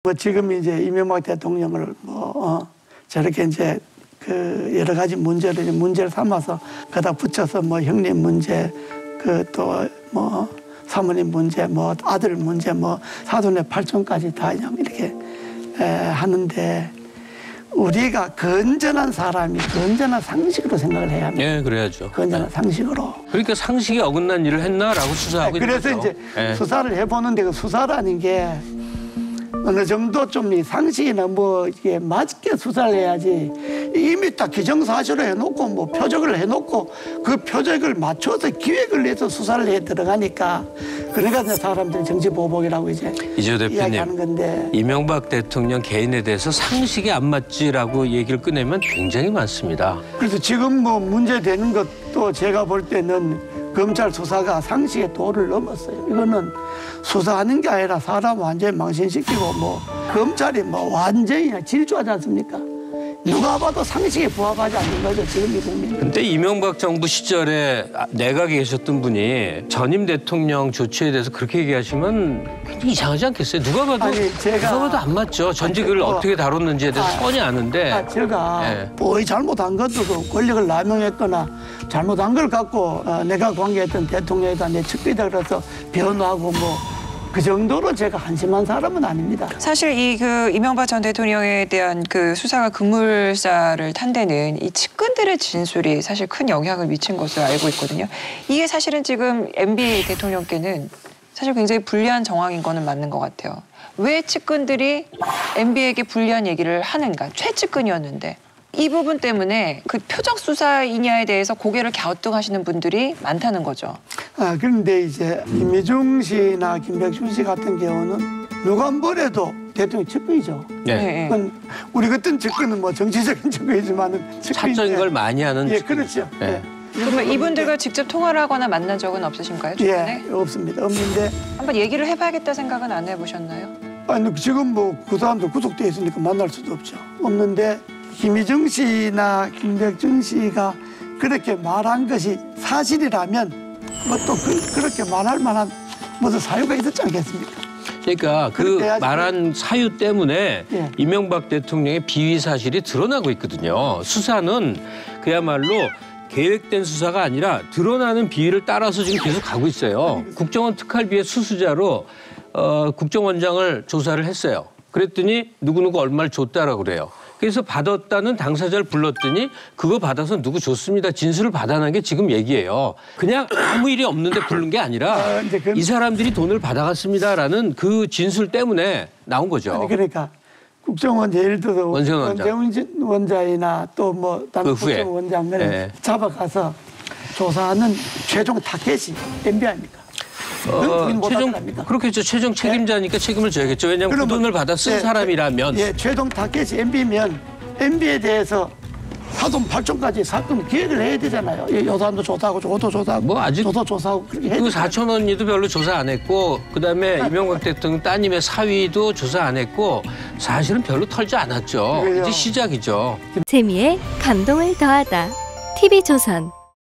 뭐 지금 이제 이명박 대통령을 저렇게 이제 그 여러 가지 문제를 삼아서 거기다 붙여서 뭐 형님 문제, 그 또 뭐 사모님 문제, 뭐 아들 문제, 뭐 사돈의 팔촌까지 다 그냥 이렇게 하는데 우리가 건전한 사람이 건전한 상식으로 생각을 해야 합니다. 예, 그래야죠. 건전한 상식으로. 그러니까 상식에 어긋난 일을 했나라고 수사하고 있는 거죠. 그래서 이제 수사를 해보는데 그 수사라는 게 어느 정도 좀 이 상식이나 뭐 이게 맞게 수사를 해야지 이미 딱 기정사실로 해놓고 뭐 표적을 해놓고 그 표적을 맞춰서 기획을 해서 수사를 해 들어가니까 그러니까 사람들이 정치보복이라고 이제 이야기하는 건데 이명박 대통령 개인에 대해서 상식이 안 맞지라고 얘기를 꺼내면 굉장히 많습니다. 그래서 지금 뭐 문제되는 것도 제가 볼 때는 검찰 수사가 상식의 도를 넘었어요. 이거는 수사하는 게 아니라 사람 완전히 망신시키고 뭐 검찰이 뭐 완전히 질주하지 않습니까? 누가 봐도 상식에 부합하지 않는 거죠, 지금 이 국민은. 근데 이명박 정부 시절에 내각에 계셨던 분이 전임 대통령 조치에 대해서 그렇게 얘기하시면 굉장히 이상하지 않겠어요? 누가 봐도 안 맞죠. 전직을 어떻게 다뤘는지에 대해서 뻔히 아는데. 제가 뭐 잘못한 것도 권력을 남용했거나 잘못한 걸 갖고 내가 관계했던 대통령에다 내 측근이다 그래서 변호하고 뭐 그 정도로 제가 한심한 사람은 아닙니다. 사실 그 이명박 전 대통령에 대한 그 수사가 급물살을 탄 데는 이 측근들의 진술이 사실 큰 영향을 미친 것으로 알고 있거든요. 이게 사실은 지금 MB 대통령께는 사실 굉장히 불리한 정황인 거는 맞는 것 같아요. 왜 측근들이 MB에게 불리한 얘기를 하는가? 최측근이었는데. 이 부분 때문에 그 표적 수사이냐에 대해서 고개를 갸우뚱하시는 분들이 많다는 거죠. 그런데 이제 김미중 씨나 김백준 씨 같은 경우는 누가 뭐래도 대통령 측근이죠. 네. 우리 같은 측근은 뭐 정치적인 측근이지만은 사적인 걸 많이 하는 측근. 그렇죠. 네. 그러면 이분들과 직접 통화를 하거나 만난 적은 없으신가요? 최근에? 없습니다. 없는데 한번 얘기를 해봐야겠다 생각은 안 해보셨나요? 아니 지금 뭐 그 사람도 구속돼 있으니까 만날 수도 없죠. 없는데 김희정 씨나 김백준 씨가 그렇게 말한 것이 사실이라면 뭐 또 그렇게 말할 만한 무슨 사유가 있었지 않겠습니까? 그러니까 그 말한 사유 때문에 이명박 대통령의 비위 사실이 드러나고 있거든요. 수사는 그야말로 계획된 수사가 아니라 드러나는 비위를 따라서 지금 계속 가고 있어요. 국정원 특활비의 수수자로 국정원장을 조사를 했어요. 그랬더니 누구누구 얼마를 줬다라고 그래요. 그래서 받았다는 당사자를 불렀더니 그거 받아서 누구 줬습니다. 진술을 받아낸 게 지금 얘기예요. 그냥 아무 일이 없는데 부른 게 아니라 이 사람들이 돈을 받아갔습니다라는 그 진술 때문에 나온 거죠. 아니 그러니까 국정원 예를 들어서 원세훈 원장이나 또 뭐 다른 국정원장을 잡아가서 조사하는 최종 타겟이 MB 아닙니까? 그렇겠죠. 최종 책임자니까 책임을 져야겠죠. 왜냐하면 그 돈을 받아 쓴 사람이라면. 최종 타겟이 MB면 MB에 대해서 사돈 8촌까지 사건 기획을 해야 되잖아요. 여산도 조사하고 저것도 조사하고 뭐 아직 저도 조사하고 그렇게 해야 그 4천 원이도 별로 조사 안 했고 그다음에 이명박 대통령 따님의 사위도 조사 안 했고 사실은 별로 털지 않았죠. 이제 시작이죠. 재미에 감동을 더하다. TV조선